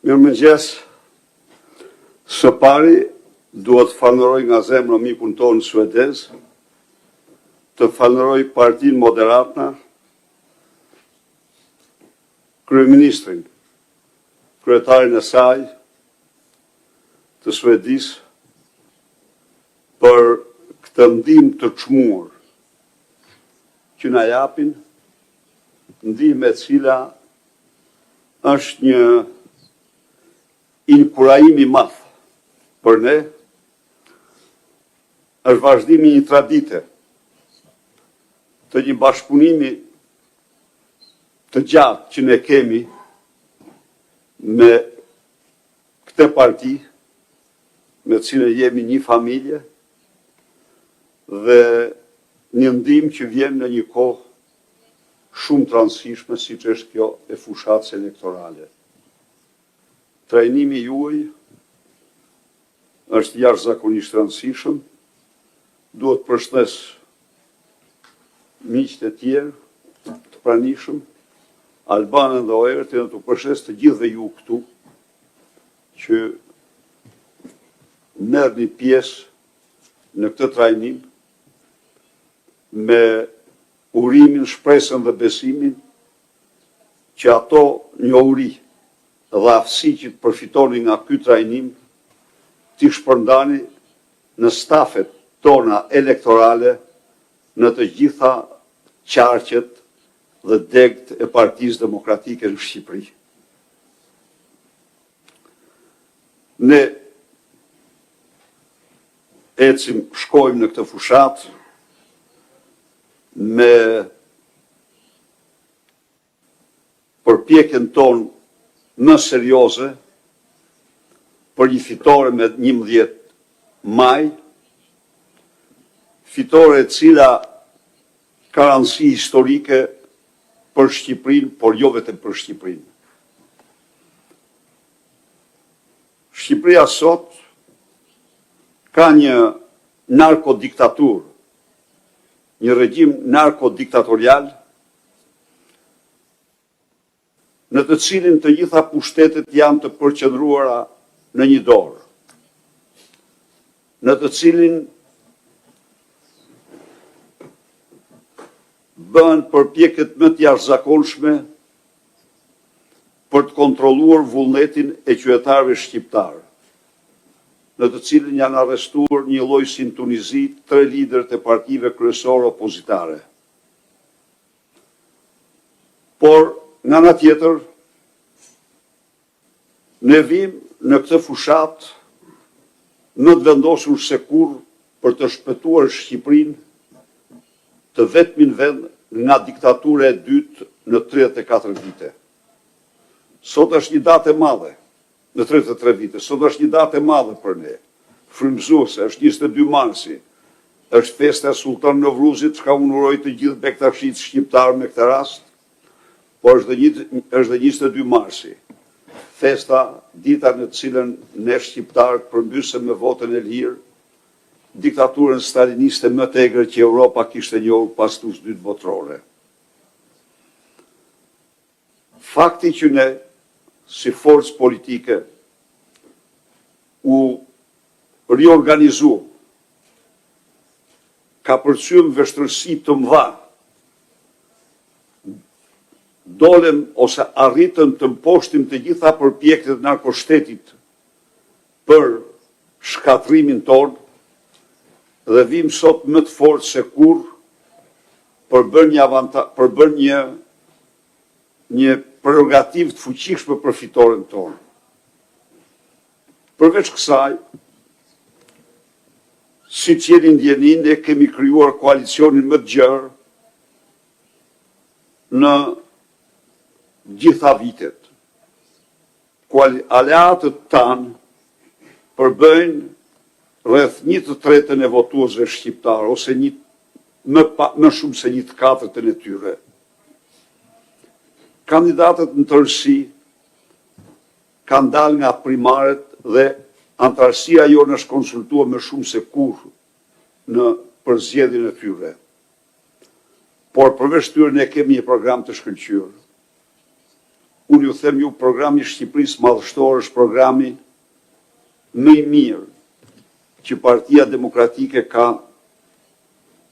Mirëmëngjes. Së pari, duhet falenderoj nga zemra mikun tonë suedez, të falenderoj Partinë Moderata, kryeministrin, kryetarin e saj, të Suedis, për këtë ndihmë të çmuar që na japin, ndihmë e cila është një inkurajim i madh për ne, është vazhdimi i një tradite, të një bashkëpunimi të gjatë që ne kemi me këtë parti, me cilën jemi një familje, dhe një ndihmë që vjen në një kohë shumë të rëndësishme, siç është kjo e fushatës elektorale. Trajnimi juaj është jashtëzakonisht rëndësishëm, duhet përshëndes miqtë e tjerë të pranishëm, Albanën dhe Oertin, dhe të përshëndes të gjithëve ju këtu, që merrni pjesë në këtë trajnim, me urimin, shpresën dhe besimin që ato njohuri dhe aftësi që të përfitoni nga ky trajnim t'i shpërndani në stafet tona elektorale në të gjitha qarqet dhe degt e Partisë Demokratike në Shqipëri. Ne shkojmë në këtë fushat me përpjekjen tonë më serioze për një fitore me 11 maj, fitore e cila ka rëndësi historike për Shqipërinë, por jo vetëm për Shqipërinë. Shqipëria sot ka një narkodiktaturë, një regjim narkodiktatorial, në të cilin të gjitha pushtetet janë të përqendruara në një dorë, në të cilin bëhen përpjekjet më të jashtëzakonshme për të kontrolluar vullnetin e qytetarëve shqiptarë, në të cilin janë arrestuar një lloj si në Tunizi 3 liderët e partive kryesore opozitare. Por, nga ana tjetër, ne vim në këtë fushat në të vendosur se kur për të shpëtuar Shqipërinë të vetmin vend nga diktatura e dytë në 34 vite. Sot është një datë e madhe, në 33 vite, sot është një datë e madhe për ne, frymëzuese, është 22 marsi, është festa e Sultan Novruzit, që ka unuroi të gjithë bektashitë shqiptarë me këtë rast, por është dhe 22 marsi, festa, dita në cilën ne shqiptarët përmbysëm me votën e lirë, diktaturën staliniste më të egër që Europa kishte njohur pas tusë dytë botërore. Fakti që ne, si forcë politike, u riorganizu, ka përcjell vështirësi të mëdha, dolem ose arritëm të mposhtim të gjitha përpjekjet e narkoshtetit për shkatrimin tonë, dhe vim sot më të fortë se kur për bërë një prerogativ të fuqishme për fitoren tonë. Përveç kësaj, si që jeni ndjenin, ne kemi krijuar koalicionin më të gjerë në gjitha vitet. Aleatët tanë përbëjnë rreth 1/3 e votuesve shqiptarë, ose më shumë se 1/4 e tyre. Kandidatët në tërësi kanë dalë nga primaret dhe antarësia jonë është konsultuar më shumë se kur në përzgjedhjen e tyre. por përveç tyre ne kemi një program të shkëlqyer. Unë ju them ju, programi Shqipërisë Madhështore është programi më i mirë që Partia Demokratike ka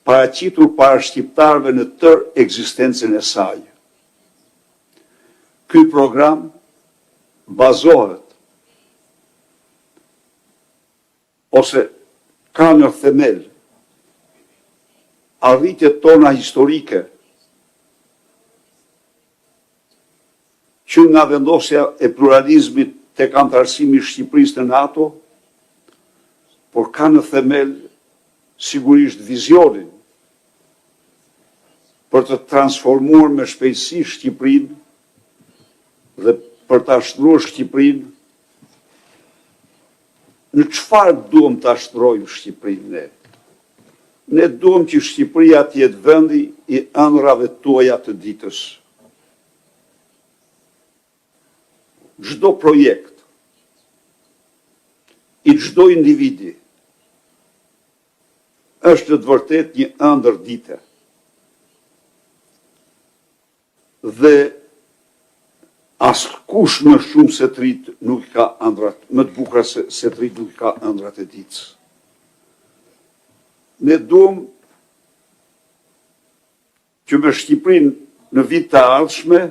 paraqitur para shqiptarëve në tërë ekzistencën e saj. Ky program bazohet ose ka në themel arritjet tona historike që nga vendosja e pluralizmit tek antarësimi i Shqipërisë në NATO, por ka në themel sigurisht vizionin për të transformuar me shpejtësi Shqipërinë dhe për ta shtruar Shqipërinë në çfarë duam ta shtrojmë Shqipërinë ne. Ne duam që Shqipëria të jetë vendi i ëndrave tuaja të ditës. Çdo projekt, i çdo individi, është të vërtet një ëndër dite. Dhe askush më shumë se të rit nuk ka ëndrat, më të bukura se të rit nuk ka ëndrat e ditës. Ne duam që me Shqipërinë në vit të ardhshme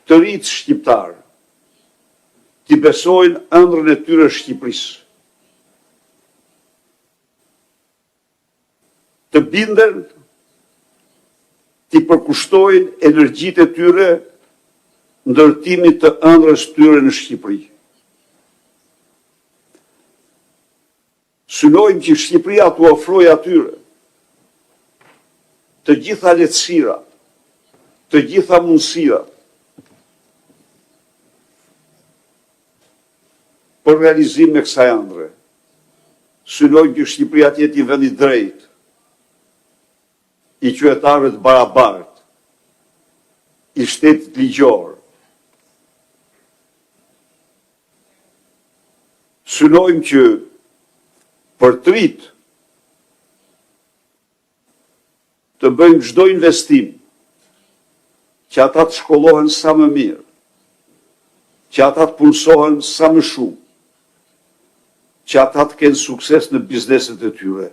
të rritë shqiptarë t'i besojnë ëndrën e tyre Shqipërisë. Të binden, t'i përkushtojnë energjitë e tyre ndërtimit të ëndrës tyre në Shqipëri. Synojmë që Shqipëria t'u ofrojë atyre të gjitha lehtësirat, të gjitha mundësirat për realizim me kësaj ëndre. Synojmë që Shqipëria të jetë një vend i drejtë, i qytetarëve të barabartë, i shtetit ligjor. Synojmë që për të rritë të bëjmë çdo investim, që ata të shkollohen sa më mirë, që ata të punësohen sa më shumë, që ata të kenë sukses në bizneset e tyre.